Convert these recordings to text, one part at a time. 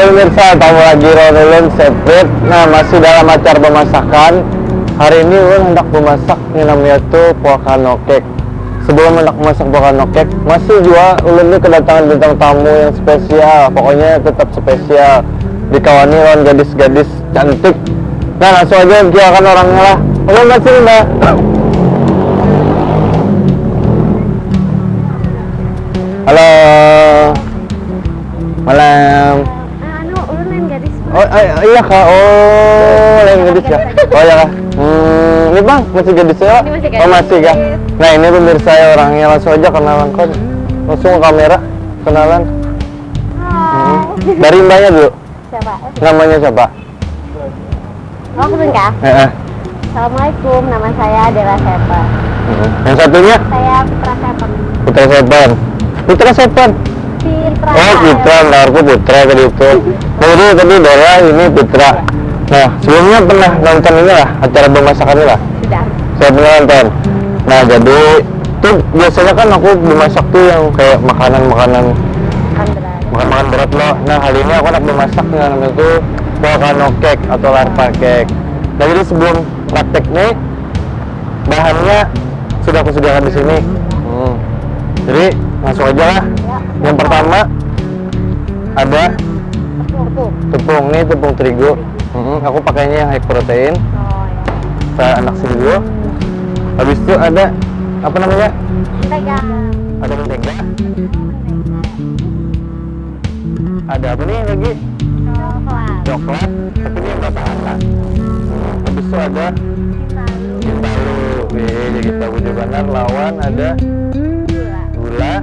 Pemirsa, tamu lagi Ronulun Seprit. Nah, masih dalam acara pemasakan. Hari ini Ulun hendak memasak yang namanya tuh volcano cake. Sebelum hendak memasak volcano cake, masih juga Ulun ini kedatangan bintang tamu yang spesial. Pokoknya tetap spesial. Dikawani lawan gadis-gadis cantik. Nah, langsung aja silakan orangnya lah. Ulun masih Mbak. Halo. Malam. Oh iya kak, oh lain gadis ya? Oh ya kak, ini bang masih gadis ya? Oh masih kak. Nah ini pemirsa ya orangnya, langsung aja kenalan kan, langsung ke kamera kenalan. Dari mbaknya dulu. Siapa? Namanya siapa? Oh kebetulan kak. Assalamualaikum, nama saya Dela Sepen. Yang satunya? Saya Putra Sepen. Putra Sepen. Putra Sepen. Putra. Oh Putra, aku Putra tadi itu. Jadi tadi Dela, ini Putra. Nah sebelumnya pernah nonton ini lah, acara pemasakan ini lah. Sudah. Saya pernah nonton. Nah jadi tuh biasanya kan aku memasak tuh yang kayak makanan-makanan makan berat loh. Nah hari ini aku nak memasak yang namanya tuh volcano cake atau larva cake. Nah jadi sebelum praktek nih bahannya sudah aku sediakan di sini. Jadi langsung aja lah. Yang pertama ada tepung, nih tepung terigu. Aku pakainya yang high protein. Saya anak sini dulu. Habis itu ada apa namanya? Mentega. Ada mentega. Ada apa nih lagi? Coklat. Tapi ini yang rata-rata. Habis itu ada Kintalu. Jadi kita punya banar lawan ada gula.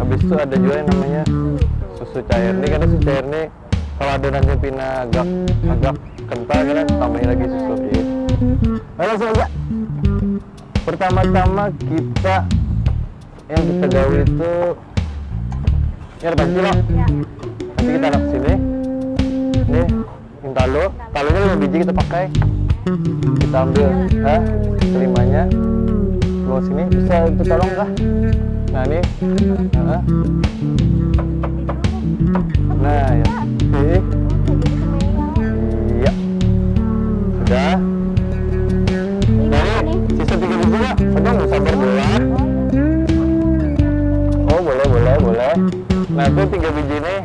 Habis itu ada juga yang namanya susu cair. Ini karena susu cair nih kalau adonannya pina agak kental kan tambahin lagi susu. Langsung aja. Pertama-tama kita yang kita gawe itu ini ada panci loh. Nanti kita taruh sini. Ini Kintalu. Talunya 5 biji kita pakai. Kita ambil kelimanya. Bawa sini bisa itu tolong kah? Nah ini. Nah ya. Iya. Sudah. Nah ini sisa 3 biji ya. Padahal mau sabar dulu ya. Oh boleh. Nah itu 3 biji nih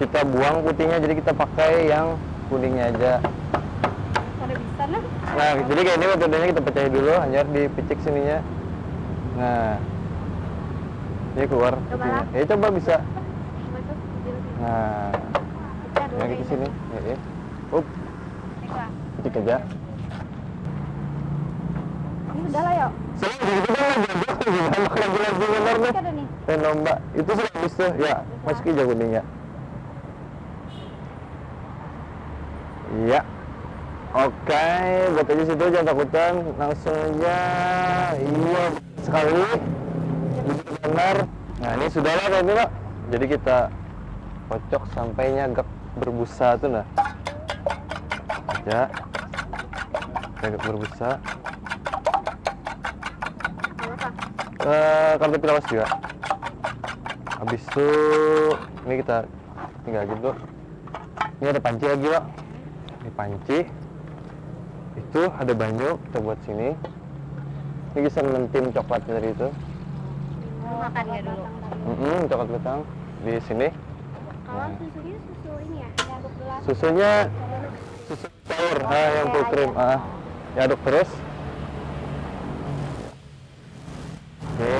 kita buang putihnya, jadi kita pakai yang kuningnya aja. Nah jadi kayak ini metodenya kita pecahin dulu, hanya dipicik sininya. Nah ini keluar putihnya. Ya coba bisa. Nah yang ke sini ya. Picik aja. Ini udah lah yuk. Lomba itu sudah habis tuh ya, masukin aja kuningnya. Iya. Oke, buat aja situ, jangan takutan, langsung aja. Iya sekali. Benar. Nah ini sudah lah ini Pak. Jadi kita kocok sampainya agak berbusa tuh nah. Ya. Agak berbusa. Kartu pilawas juga. Habis itu ini kita tinggal gitu. Ini ada panci lagi Pak. Ini panci. Itu ada banyu kita buat sini. Ini bisa menentin coklatnya dari itu. Makan ya dulu. Coklat batang di sini. Kalau susunya susu ini ya, aduk gelas. Susunya susu cair, yang full cream. Ya aduk terus. Oke.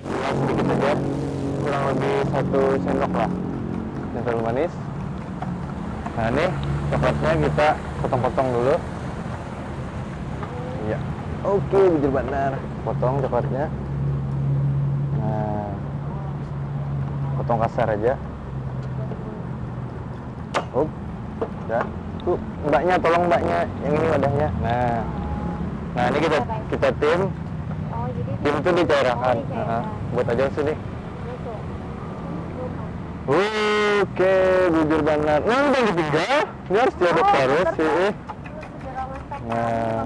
Sedikit aja, kurang lebih 1 sendok lah. Yang terlalu manis. Nah ini coklatnya kita potong-potong dulu. Iya. Oke, bujur benar. Potong coklatnya. Nah, potong kasar aja. Udah. Tuh, mbaknya, tolong mbaknya. Yang ini wadahnya. Nah, Nah ini kita tim Oh, jadi itu dicairkan. Oh, dicairkan. Buat aja sini. Masuk. Oke, jujur banget. Nah, udah ditinggal. Ini harus diaduk terus sih. Nah,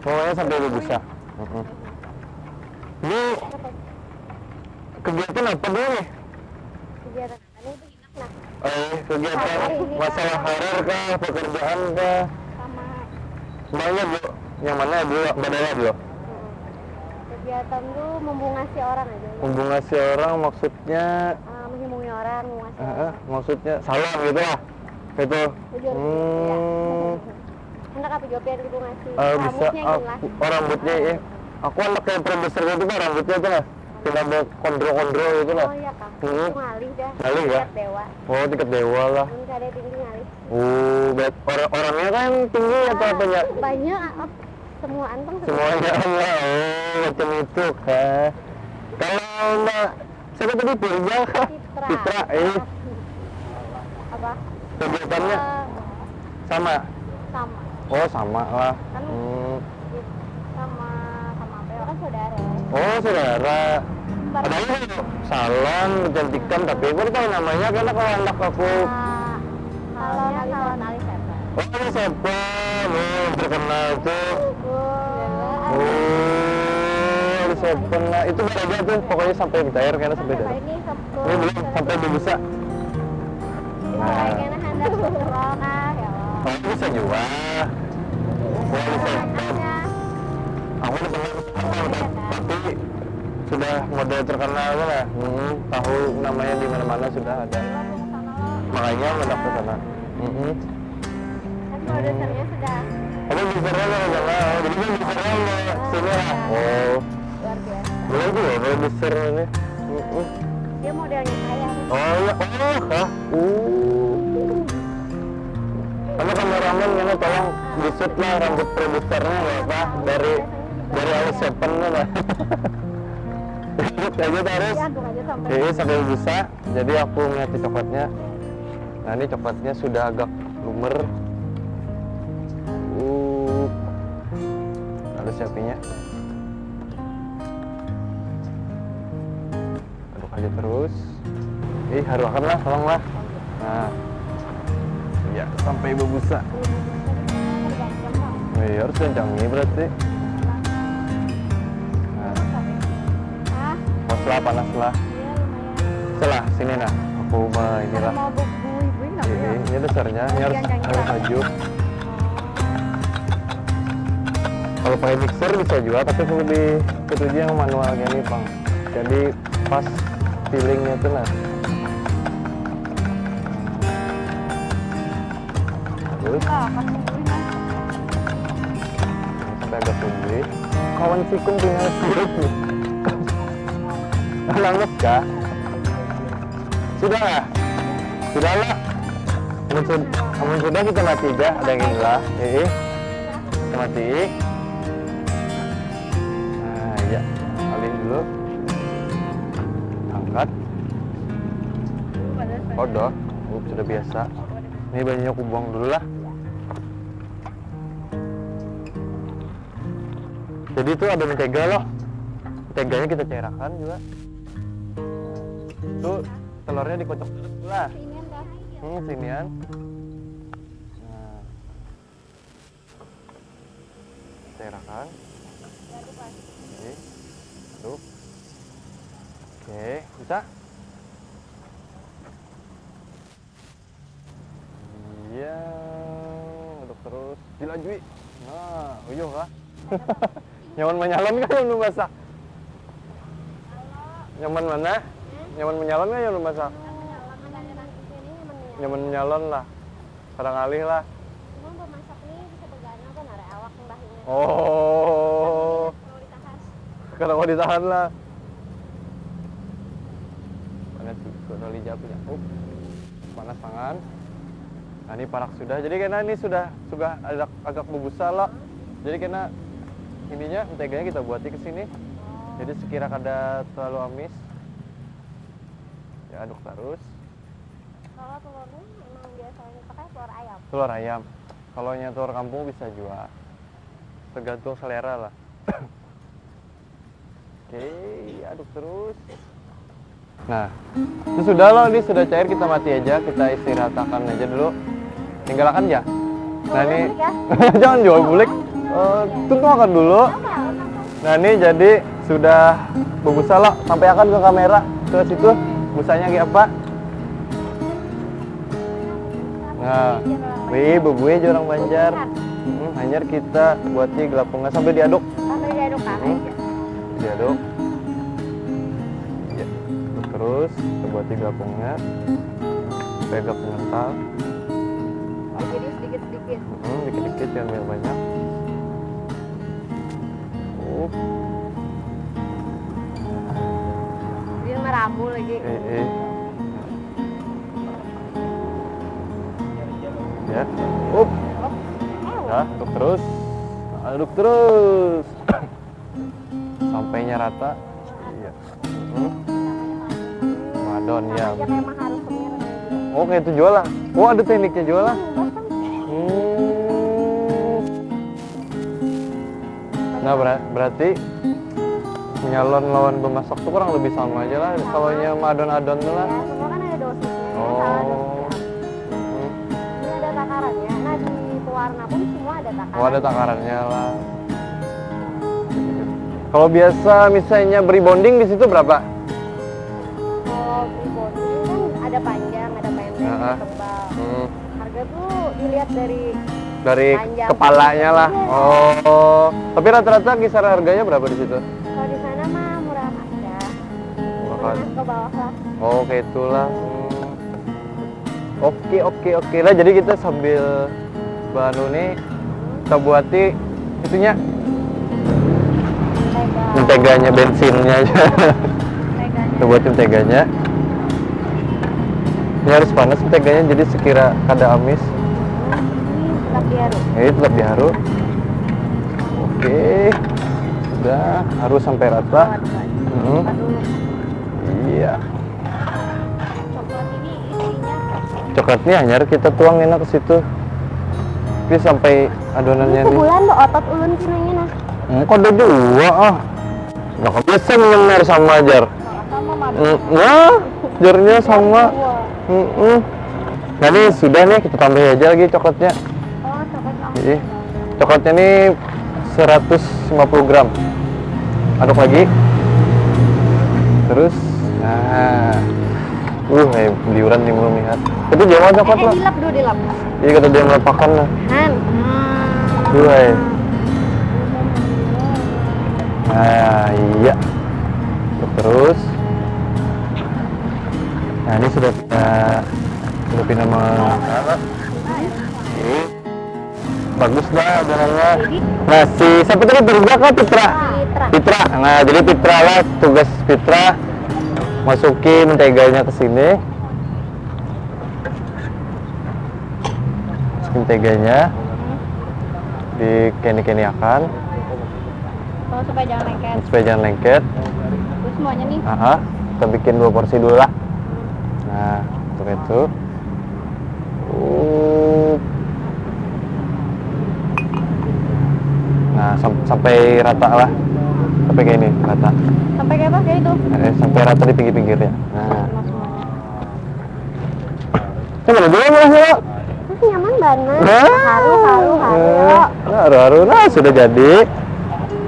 pokoknya sampai bisa. Ini kegiatan apa dulu nih? Kegiatan ini begini nah. Kegiatan masalah karir kah, pekerjaan kah? Sama Banyak Bu. Yang mana dulu? Badala dulu. kegiatan tuh membungasi orang aja. Membungasi orang maksudnya Menghubungi orang, membungasi orang. maksudnya salam gitu lah. Itu. Hendak apa jawabnya itu ngasih Bisa rambutnya aku rambutnya ya. Aku anak yang produser itu kan rambutnya tuh lah. Tidak mau kondro-kondro gitu lah. Oh iya kak, Hmm. itu ngalih dah. Ngalih ya? Tingkat dewa. Oh, tingkat dewa lah. Ini ada tinggi ngalih. Orangnya kan tinggi atau apa ya? Banyak semua anteng Semuanya Allah. Oh, macam itu kah? Kalau Mbak, siapa tadi Pirja kah? Citra. Apa? Kegiatannya sama? Sama. Oh, sama lah. Kan sama apa ya? Kan saudara. Oh, saudara. Ada ini salon, kecantikan, tapi baru tahu namanya karena kalau anak aku Salon alis apa? oh, ini siapa? Oh, terkenal tuh. Oh, ada siapa? Nah, itu baru aja tuh, pokoknya sampai cair, karena sampai cair. Ini Ini belum sampai bisa. Nah, kayaknya hendak kontrol kah ya Allah. oh, bisa juga. Oh, bisa. Aku udah pernah, tapi sudah model terkenal lah. Tahu namanya di mana-mana sudah ada. Makanya mendak ke sana. Kan produsernya sudah Kamu bisa lah, jadi kan bisa lah sini lah. Oh, luar biasa. boleh juga kalau bisa ini. Dia modelnya saya. Oh ya, oh kah? Kamu kameramen mana tolong disut lah rambut produsernya ya Pak dari Alice Seven lah. Aduk aja terus. Aduk aja sampai. Ini sampai bisa. Jadi aku ngeliat coklatnya. Nah ini coklatnya sudah agak lumer. Ada siapinya. Aduk aja terus. Haruakan lah, tolonglah. Nah, ya sampai berbusa. Harus kencangnya berarti. Panas lah. Iya lumayan. Selah sini nah, aku mah inilah. Mau bui-bui nggak ya? Ini dasarnya, ini harus maju. Kalau pakai mixer bisa juga, tapi lebih ketujuh yang manual gini bang. Jadi pas feelingnya tuh nah. Terus sampai agak tinggi. Kawan sikung tinggal sedikit nih. Langus kah? Sudah lah. Sudah lah. Namun sudah kita mati aja. Ada yang ini lah. Kita mati. Nah ya. Alih dulu. Angkat. Udah. Sudah biasa. Ini banyaknya aku buang dulu lah. Jadi itu ada mentega loh. Menteganya kita cairkan juga. Itu telurnya dikocok dulu lah. Sinian. Nah. Cairkan. Oke. Aduk. Oke, bisa? Iya. Aduk terus. Dilajui. Nah, uyuh lah. Nyaman menyalon kan yang lu masak? Nyaman mana? Nyaman menyalon kan yang lu masak? Nyaman menyalon lah. Kadang alih lah. Cuma pemasak ini bisa bergana kan ada awak mbahnya. Oh. Kalau ditahan. Kalau mau ditahan lah. Panas sudah lijak punya. Panas tangan. Nah ini parak sudah. Jadi karena ini sudah agak berbusa lah. Jadi karena ininya menteganya kita buatnya ke sini. Jadi sekira kada terlalu amis. Ya aduk terus. Kalau telurnya memang biasanya pakai telur ayam. Telur ayam. Kalau yang telur kampung bisa juga. tergantung selera lah. Oke, aduk terus. Nah, itu sudah loh, ini sudah cair, kita mati aja, kita istirahatkan aja dulu. Tinggalkan ya. Nah ini, jangan jual bulik. Tuangkan dulu. Nah ini jadi sudah berbusa loh, sampai akan ke kamera ke situ. Busanya kayak apa? Nah, wih, bebuih orang Banjar. Hanyar kita buatnya gelapungan sampai diaduk. Sampai diaduk kan? Diaduk. Ya. Terus kita buatnya gelapungan. Sampai gelapungan kental. Jadi sedikit-sedikit. Dikit-dikit jangan banyak-banyak. Dia meramu lagi. Ya. Ya, aduk terus. Aduk terus. Sampainya rata. Iya. Madon ya. Dia memang harus semir. Oh, kayak itu jualan. Oh, ada tekniknya jualan. Nah, berarti nyalon lawan pemasak tuh kurang lebih sama aja lah. Kalau nya madon-adon tuh lah. Ya, semua kan ada dosisnya. Oh. Ini ada takarannya. Nah, di pewarna pun semua ada takaran. Oh, ada takarannya lah. Kalau biasa misalnya beri bonding di situ berapa? Kalau beli bonding kan ada panjang, ada pendek, ada tebal. Harga tuh dilihat dari panjang, kepalanya lah. Oh. Tapi rata-rata kisaran harganya berapa di situ? Kalau di sana mah murah aja. Murah. Ke bawah lah. Oh, kayak itulah. Oke lah. Jadi kita sambil bahan ini kita buati itunya. Menteganya, bensinnya aja. Kita buatin menteganya. Ini harus panas menteganya, jadi sekira kada amis. Tetap diharu. Tetap diharu. Oke, sudah harus sampai rata. Iya. Coklat ini isinya. Coklatnya hanya kita tuang enak ke situ. Tapi sampai adonannya Ini nih. sebulan tuh otot ulun kinanya nah. Kok ada dua ah? Nggak kebiasa mengenal sama jar. Sama madu. Nah, jarnya sama. Nah ini sudah nih, kita tambahin aja lagi coklatnya. Oh, coklat. Jadi, coklatnya ini 150 gram. Aduk lagi. Terus, nah, beliuran nih belum lihat. Tapi jangan coklat lah. Dilap dulu, dilap. Jadi kata dia melepakan lah. Nah, iya. Terus, nah ini sudah kita hidupin sama bagus dah adonannya. Nah siapa tadi berubah kan Pitra? Pitra. Nah jadi Pitra lah, tugas Pitra masukin menteganya ke sini. Masukin menteganya di keni-keniakan. Oh, supaya jangan lengket. Supaya jangan lengket. Terus semuanya nih. Kita bikin 2 porsi dulu lah. Nah, untuk itu. Nah, sampai rata lah. Sampai kayak ini, rata. Sampai kayak apa? Kayak itu? Sampai rata di pinggir-pinggirnya. Nah. Semuanya. Mana dulu mulai yuk? Masih nyaman banget. Nah. Haru. Haru. Nah, sudah jadi.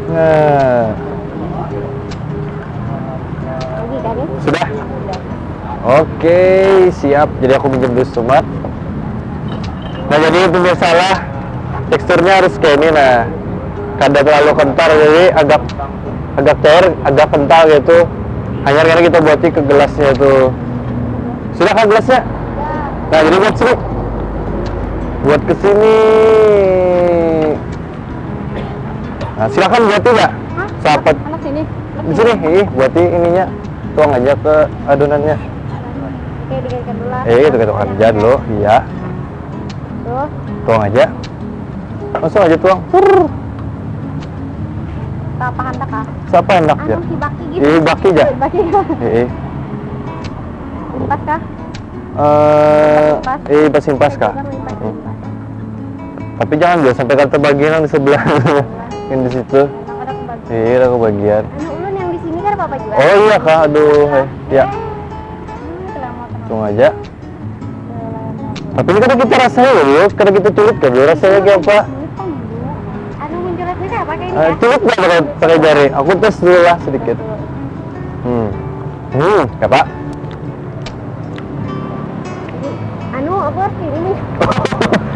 Nah. Lagi kan ya? Sudah. Oke, siap. Jadi aku pinjam dulu sumat. Nah, jadi pemirsa lah, teksturnya harus kayak ini. Nah, kada terlalu kental, jadi agak cair, agak kental gitu. Hanya karena kita buatnya ke gelasnya itu. Sudah kan gelasnya? Nah, jadi buat sini. Buat ke sini. Nah, silakan buati Mbak. Sahabat Anak sini. di sini, buati ininya. Tuang aja ke adonannya. Oke, dikasihkan dulu lah. Tuang aja dulu, iya. Terus? Tuang aja. Langsung aja tuang. Apa hendak kah? Siapa hendak ya? Si Baki gitu. Baki aja. Baki. Simpas kah? Simpas kah? Tapi jangan sampai kata bagian di sebelah. yang di situ. Emang ada kebagian. Iya, ada kebagian. Anu ulun yang di sini kan apa juga? Oh iya kak, aduh, ya, Selamat. tunggu aja. Tapi ini kadang kita rasain dulu, kadang kita culik kan dulu rasanya kayak apa? Anu menjelat ini apa kayak ini ya? Culik nggak pakai jari? Aku tes dulu lah sedikit. Ya pak? Anu aku harus ini.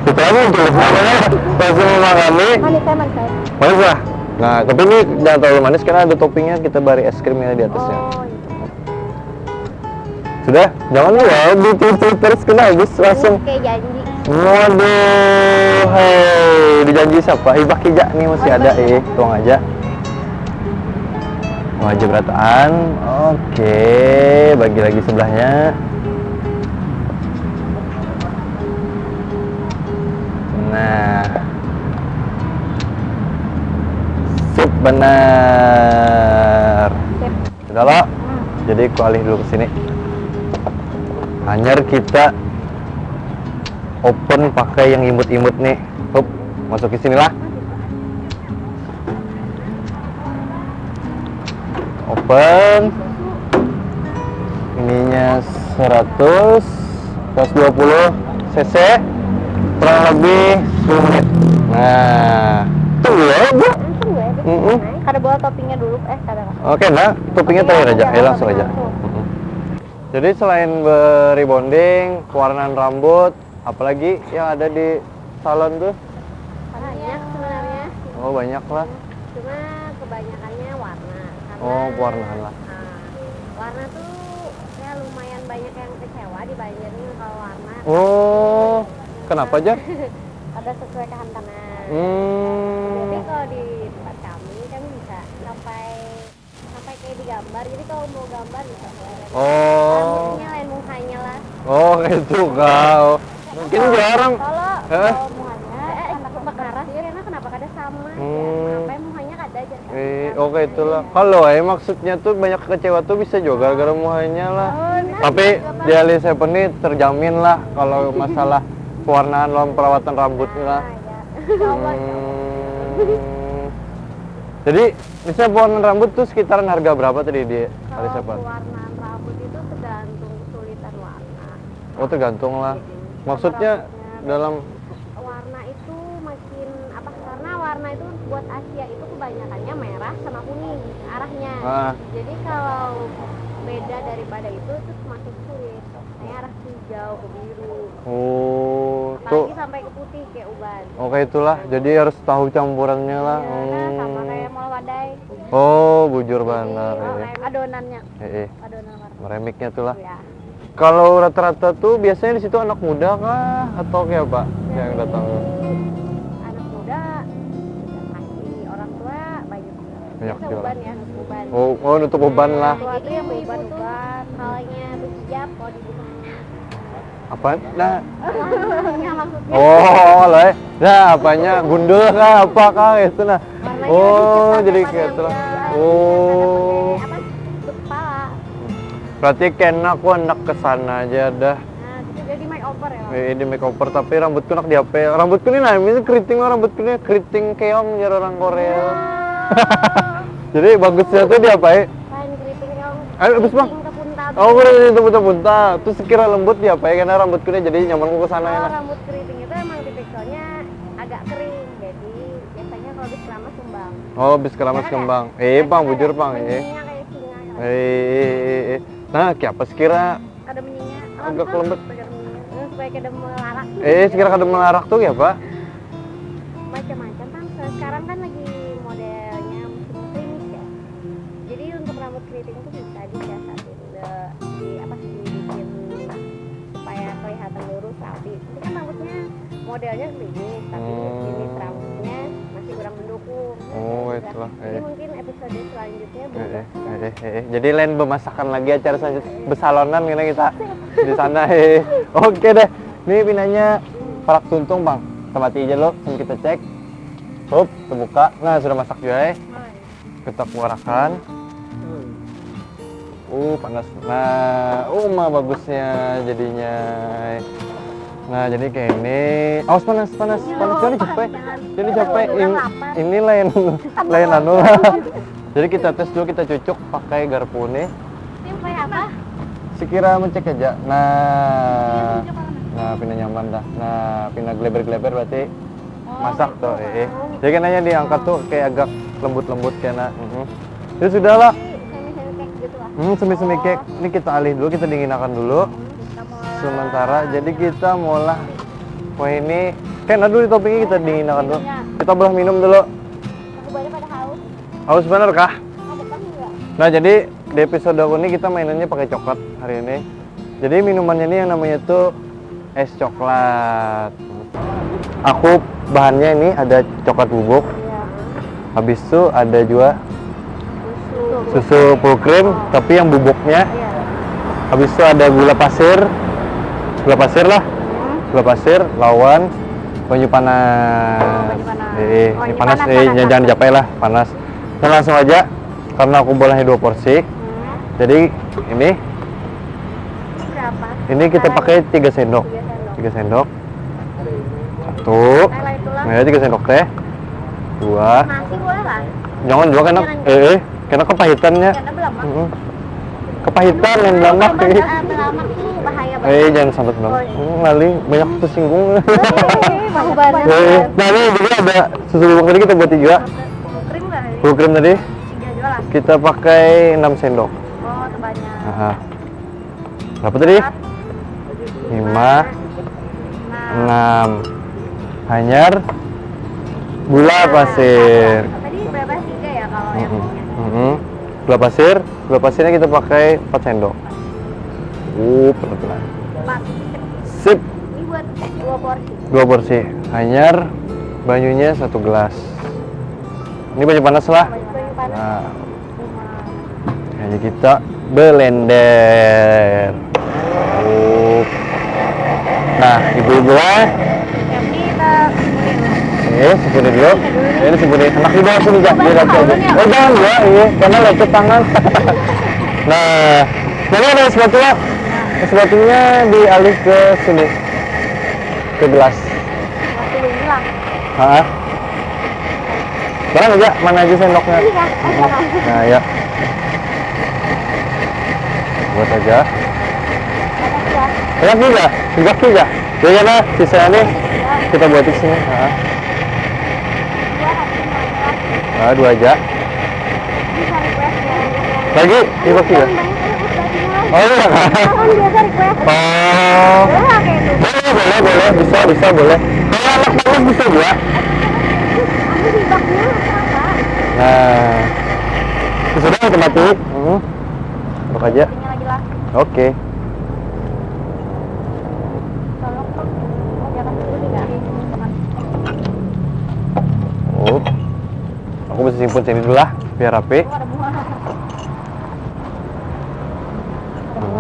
Itu aja culik namanya, langsung makan nih. Manis manis. Manis lah. Nah, tapi ini jangan terlalu manis karena ada toppingnya, kita bari es krimnya di atasnya. Oh iya. Sudah? Jangan ya, ditutup terus kena habis langsung. Kayak janji. Waduh, hei, dijanji siapa? Hibah kijak nih masih ada, tuang aja. Wajib berataan. Oke, bagi lagi sebelahnya. Nah, sip benar. Sip. Sudah lo. Jadi aku alih dulu ke sini. Hanyar kita open pakai yang imut-imut nih. Hup, masuk ke sini lah. Open. Ininya 120 cc. Kurang lebih 10 menit. Nah, tunggu ya, Bu. Langsung gue deh. Kada bawa toppingnya dulu, kada. Oke, nah, toppingnya terakhir aja. Langsung aja. Jadi selain rebonding, pewarnaan rambut, apalagi yang ada di salon tuh? Banyak sebenarnya. Oh, banyak lah. Cuma kebanyakannya warna. Karena, Oh, pewarnaan lah. Warna tuh ya lumayan banyak yang kecewa dibandingin kalau warna. Oh, kenapa aja? Ada sesuai kehandaman. Jadi kalau di tempat kami bisa sampai kayak digambar. Jadi kalau mau gambar bisa. Oh. Rambutnya lain mukanya lah. Oh, itu kau. Mungkin jarang. Kalau mukanya anak bakaras ya karena kenapa kada sama ya. Sampai mukanya kada aja. Oke, itulah. Kalau maksudnya tuh banyak kecewa tuh bisa juga gara-gara muhanya lah. Tapi di Alice Seven ini terjamin lah kalau masalah pewarnaan lawan perawatan rambutnya lah. Jadi, misalnya pewarnaan rambut tuh sekitaran harga berapa tadi di Alice Seven? Pewarnaan rambut itu tergantung kesulitan warna. Oh, tergantung lah. Maksudnya dalam warna itu makin apa? Karena warna itu buat Asia itu kebanyakannya merah sama kuning arahnya. Jadi kalau beda daripada itu semakin sulit. Kayak arah hijau ke biru. Oh, apalagi tuh. Sampai ke putih kayak uban. Oke, itulah. Jadi harus tahu campurannya lah. Sama kayak mol wadai. Oh, bujur benar. Adonannya. Adonan warna. Meremiknya tuh lah. Ya. Kalau rata-rata tuh biasanya di situ anak muda kah atau kayak apa yang datang? Anak muda, pasti orang tua banyak. Banyak Biasa juga. uban ya, uban. Oh, nutup beban lah. Jadi yang uban-uban, halnya berhijab kalau di rumah. Apa? Nah. Warnanya maksudnya. Oh, lah. Nah, apanya? Gundul kah? Apa kah itu nah? Warnanya Oh, dicet jadi sama kayak yang itulah. enggak. Oh. Apa? Kepala. Berarti kena aku anak kesana aja dah. Nah, itu jadi makeover ya. Di makeover tapi rambutku nak di HP. Rambutku ini nah, ini keriting lah rambutku ini keriting keong jar orang Korea. Jadi bagusnya tuh di apa ya? Lain keriting yang Ayo, abis, Bang. keriting kepuntal. Oh, bener itu punta-punta. Terus sekira lembut di apa ya? Karena rambutku ini jadi nyamanku ke sana ya. Kalau rambut keriting itu emang tipikalnya agak kering. Jadi biasanya kalau habis keramas sumbang. Oh, bis keramas kembang. Bang, bujur bang. Kayak singa. Nah, kayak apa sekira? Kada menyinya. Agak lembut. Supaya kada melarak. Sekira kada melarak tuh ya, Pak? Macam-macam kan. Sekarang kan lagi modelnya musim klimis ya. Jadi untuk rambut keriting itu bisa disiasatin dibikin supaya kelihatan lurus rapi. Ini kan rambutnya modelnya klimis, tapi jenis rambutnya masih kurang mendukung. Oh, itulah. Jadi mungkin episode selanjutnya berubah. Jadi lain bemasakan lagi acara selanjutnya besalonan gini kita di sana. Oke deh. Ini pinanya parak tuntung bang. Temati aja lo, sambil kita cek. Hup, terbuka. Nah sudah masak juga kita keluarkan. Panas. Nah, mah bagusnya jadinya. Nah, jadi kayak ini. Awas panas. Jangan capek. Jadi capek. Ini lain anu lah. Jadi kita tes dulu, kita cucuk pakai garpu nih. Ini kayak apa? Sekira mencek aja. Nah, pindah nyaman dah. Nah, pindah gleber-gleber berarti masak tuh. Jadi kan hanya diangkat tuh kayak agak lembut-lembut kena. Itu sudah lah. Semi-semi kayak gitu lah. Semi-semi cake. Ini kita alih dulu, kita dinginkan dulu. Sementara jadi kita molah wah ini kena dulu di toppingnya, kita dinginkan dulu. Kita belah minum dulu. Aku baru pada haus. Haus bener kah? Ada kan enggak? Nah, jadi di episode ini kita mainannya pakai coklat hari ini. Jadi minumannya ini yang namanya tuh es coklat. Aku bahannya ini ada coklat bubuk. Iya. Habis itu ada juga Susu. susu full cream tapi yang bubuknya. Iya. Habis itu ada gula pasir lah. Gula pasir lawan banyu panas. Ini panas, jangan dicapai lah, panas. Nah, langsung aja karena aku bolehnya 2 porsi. Jadi ini Berapa? ini kita pakai 3 sendok. 3 sendok. 1. Nah, 3 sendok teh. 2. Nasi boleh lah. Jangan 2 karena karena kepahitannya. Karena belamak. Kepahitan yang belamak. Belamak tuh bahaya banget. Jangan sampai belamak. Maling banyak tersinggung. Bau banget. Nah, ini juga ada susu bubuk tadi kita buat 3. Krim nggak? Full cream tadi 3 juga lah. kita pakai 6 sendok. Oh, terbanyak. Aha. Berapa tadi? 5, 6. Hanyar gula pasir. Tadi berapa? 3 ya kalau yang punya? Gula pasirnya kita pakai 4 sendok. Pelan-pelan. 4. Sip. Ini buat 2 porsi. 2 porsi. Hanyar banyunya 1 gelas. Ini banyu panas lah. Banyu panas. Nah, hanya kita blender. Nah, ibu-ibu lah. Yang ini kita Sepunin dulu. Ini sepunin. Enak juga langsung dilihat aja. Jangan ya, karena lecet tangan. Nah, ini ada spatula. Spatulanya dialih ke sini, ke gelas. Waktu ini lah. Barang aja, mana aja sendoknya. Nah, ya. Buat aja. Enak juga, tegak juga. Jadi karena sisanya nih kita buat di sini. 2 aja. Bisa request ya. Lagi, tegak juga. Oh iya. Kan biasa request. Oh. Boleh lah kayak itu. Boleh, bisa, boleh. Kalau anak banget bisa juga. Aku dibaknya apa? Nah, sudah kita mati. Aduk aja. Ini lagi lah. Oke. Tolong Pak. Jangan dulu tidak. Aku bisa simpen sini dulu lah, biar rapi. Ada bunga.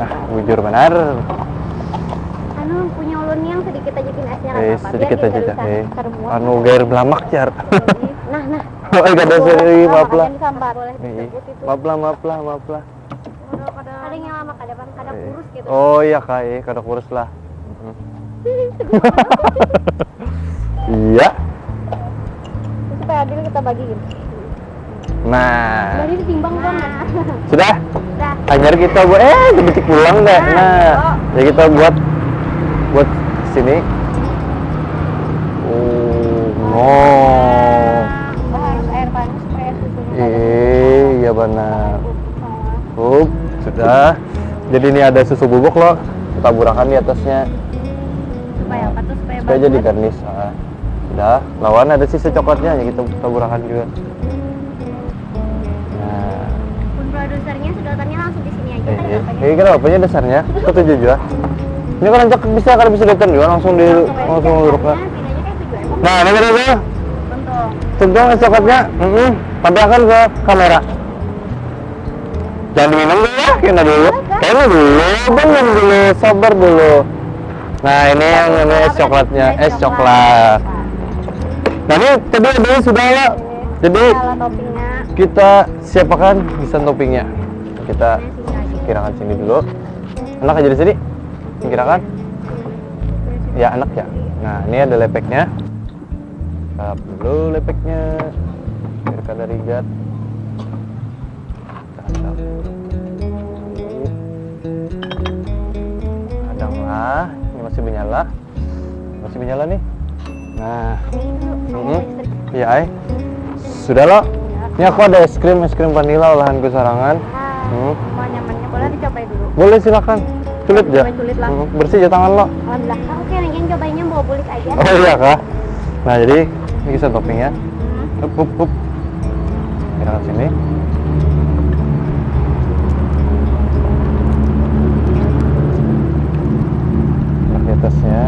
Nah, bujur benar. Anu punya ulun yang sedikit ajakin esnya rasa apa? Sedikit Biar aja. dia nggak bisa terbuang. Anu gair belamak jar. Nah. Oh, ada seri, maaf lah. Makanya disambar boleh disebut itu. Maaf lah. Ada yang lama kadang kurus gitu. Oh iya kak, kada kurus lah. Iya. Supaya adil kita bagiin. Nah, Jadi ditimbang dong. sudah. Dah. Hanyar kita buat sedetik pulang dah. Nah, ya kita buat sini. Harus air panas supaya susunya Iya benar. Sudah. Jadi ini ada susu bubuk loh. Kita taburkan di atasnya. supaya apa tuh supaya Supaya jadi garnish. Sudah. Lawan ada sisa coklatnya, ya kita taburkan juga. Nah. pun produsernya sedotannya langsung di sini aja. Ini kan apanya dasarnya? Ketujuh juga. Ini kan rancak bisa kalau bisa datang juga langsung uruknya. Nah, ini kan itu. Tuntung es coklatnya. Tampilkan ke kamera. Jangan diminum dulu ya, kena dulu. Kena dulu, belum dulu, sabar dulu. Nah, ini yang namanya es coklatnya, es coklat. Nah, ini tadi sudah lah. Jadi kita siapkan desain toppingnya. Kita kirakan sini dulu. Enak aja di sini. Kirakan. ya anak ya. Nah ini ada lepeknya. Tap dulu lepeknya biar kada rigat. Tap. Hadanglah, ini masih menyala nih. Nah, iya ay. Sudah lo. Ini aku ada es krim vanila olahanku sarangan. Mau nyamannya boleh dicobain dulu. Boleh silakan. Culit ya. Culit lah. Bersih ya tangan lo. Alhamdulillah. Oke, nanti cobainnya bawa bulik aja. Oh iya kak. Nah jadi ini kita topping ya. Up. Kita ke sini. Pakai atasnya.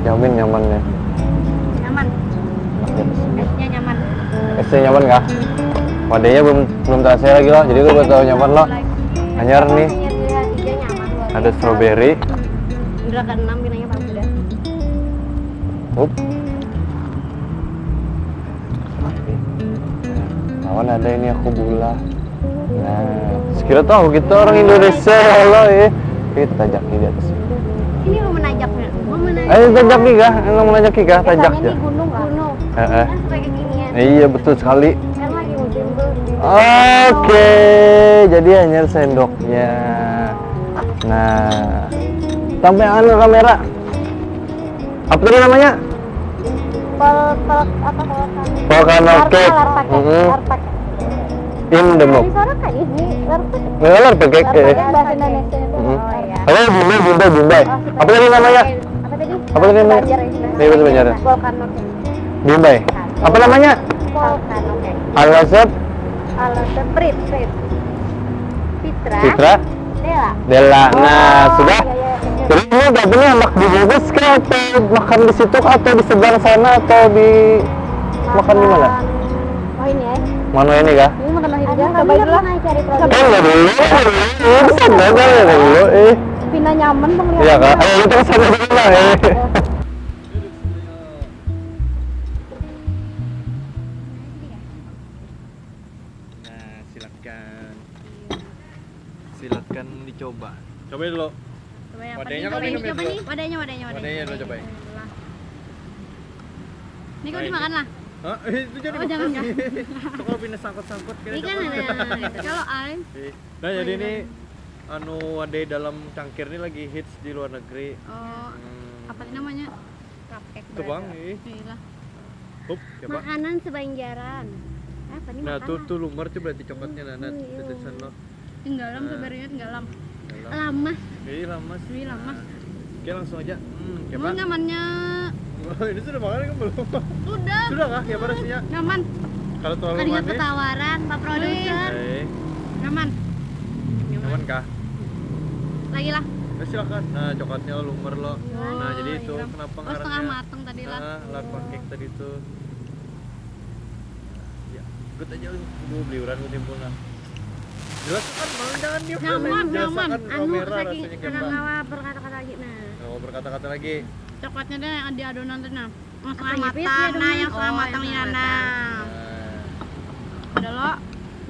Jamin nyamannya. Nyaman. Pakai atasnya. Esnya nyaman. Esnya nyaman kah? Wadahnya belum terasa lagi loh. Jadi gue buat tahu nyaman loh. Anyar nih. Hijau nyaman luar Ada biasa. strawberry. Indra ke-6 bilangnya Bang sudah. Up. Lawan ada ini aku bula. Nah, sekira tahu kita orang Indonesia loh ya. Kita tajaki di atas. Ini lu menajaknya. Mau menajak. Ayo tajaki kah? Enak menajaki kah? Tajak Biasanya ya. di gunung. Heeh. Kan suka kekinian. Iya betul sekali. Kan lagi musim tuh. Oke, jadi hanya sendoknya. Nah, sampai anu kamera. Apa tadi namanya? Volcano cake. Larpak. In the mug. Suara kan ini larpak. Ngelar pakai Bahasa Indonesia itu. Oh iya. Apa Bimbai? Apa tadi namanya? Apa tadi? Apa tadi namanya? Banjar Iya bahasa Banjar. Volcano cake. Bimbai. Apa namanya? Volcano cake. Alasep Alasnya Prit. Citra Della. Nah, sudah. Iya. Jadi ini dapurnya enak dibungkus kah atau makan di situ atau di seberang sana atau di makan di mana? Oh ini ya. Mana ini kah? Ini makan lahir aja. Coba dulu. Cari produk. Enggak dulu. Bisa gagal ya dulu. Pina nyaman dong lihat. Iya kak. Ayo kita kesana dulu lah. Nah, silakan dicoba. Cobain dulu. Coba yang Wadahnya coba kamu ini, minum coba dulu. nih. Wadahnya. Wadahnya dulu cobain. Ini kok dimakan lah. Hah? Itu jadi Oh, jangan, jangan. Kalau pindah sangkut-sangkut Ini kan ada gitu. Kalau air Nah, jadi ini anu wadai dalam cangkir ini lagi hits di luar negeri. apa sih namanya? Cupcake. Itu bang, Inilah. Hup, coba. Makanan sebanjaran. Apa nih Nah, makanan? tuh lumar tuh berarti coklatnya nah, Iya. tetesan lo. Tenggelam sebenarnya tenggelam. Dalam. Lama. Ini lama sih. Ini lama. Oke, langsung aja. Coba. Mau nyamannya? Oh, ini sudah makan kan belum? Sudah. Sudah kah? Ya rasanya? Nyaman. Kalau terlalu Tadi manis. ketawaran Pak Produser. Nyaman. Nyaman kah? Lagi lah. Ya, silakan. Nah, coklatnya lumar lo. Nah, jadi itu iya. kenapa Oh, setengah mateng tadi lah. Nah, lar pancake tadi tuh. Ya, ikut aja lu. Gue beli uran gue timbul nah. Jelas kan, malah jangan diem. Nyaman. Jelaskan Anu kamera saking rasanya kayak apa. kalah berkata-kata lagi nah. Kalau berkata-kata lagi. Coklatnya deh yang di adonan tuh nah. Yang setengah Nipis matang, ya, nah Dong? yang setengah Oh, matang yang ya setengah nah. Udah lo.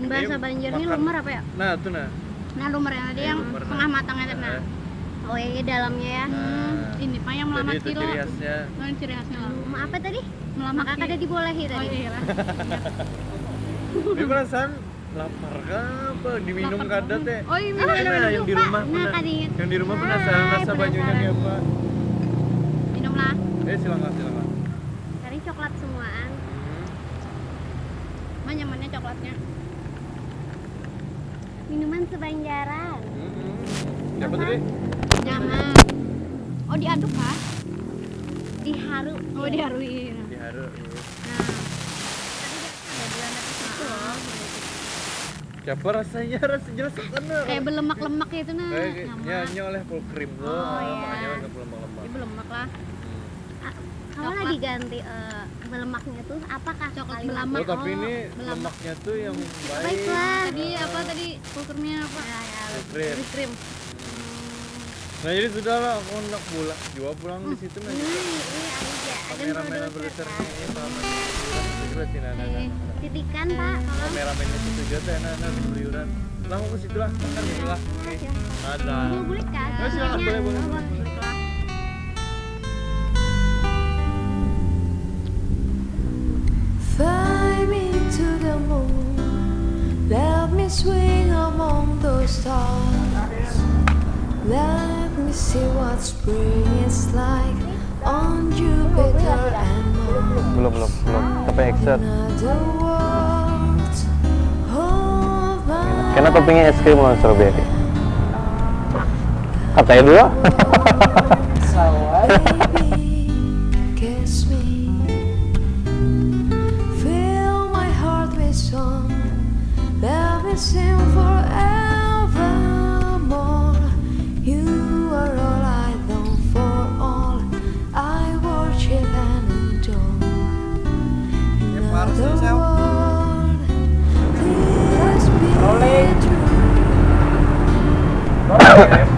Bahasa Banjar ini makan. lumar apa ya? Nah, tuh nah. Nah lumar yang tadi yang lumar, setengah nah. matangnya tuh nah. Oh iya dalamnya ya. Nah. Ini pak yang Jadi melamat itu kilo. ciri khasnya. Oh, ini ciri khasnya lah. Apa tadi? Melamat Maka kada dibolehi tadi. Oh iya lah. Ini perasaan lapar kah apa diminum Lapar. kada teh? Oh iya Nah, yang di rumah Nah pernah. kada ingat. Yang di rumah penasaran rasa banyunya kayak apa? Minum lah. Silakan. Cari coklat semuaan. Mah nyamannya coklatnya. Minuman sebanjaran. Siapa tadi? Jangan. Oh diaduk kan? Diharu. Oh diharuin. Diharu. Nah. Tadi ada Belanda di situ loh. Siapa rasanya? Rasa jelas sana. Kayak berlemak-lemak gitu nah. Nyaman. Nyanyi oleh full cream tuh. Oh, iya. Makanya agak lemak-lemak. Ini berlemak lah. Kalau lagi ganti berlemaknya tuh apakah Coklat kalimat? berlemak. Oh, tapi ini berlemak. lemaknya tuh yang baik. Baiklah. Tadi apa tadi? Kulturnya apa? Ya, Full cream. krim. Nah jadi sudah lah, aku hendak pulang. Juga pulang di situ nanti. Ini aja. Kameramen produsernya ini sama juga sih nana. Titipkan Pak, tolong. Kameramennya situ juga teh nana di Beliuran. Lah mau ke situ lah, kan ini lah. Ada. Boleh kan? Ya silakan boleh. Fly me to the moon, let me swing among those stars. Let me see what spring is like on Jupiter and Mars. Belum. Tapi exert. Another world, hold my Karena toppingnya es krim sama strawberry. Katanya dua. baby, kiss me. Fill my heart with song. Let me sing forevermore. You are all I long for, all I worship and adore. Another world, please be true.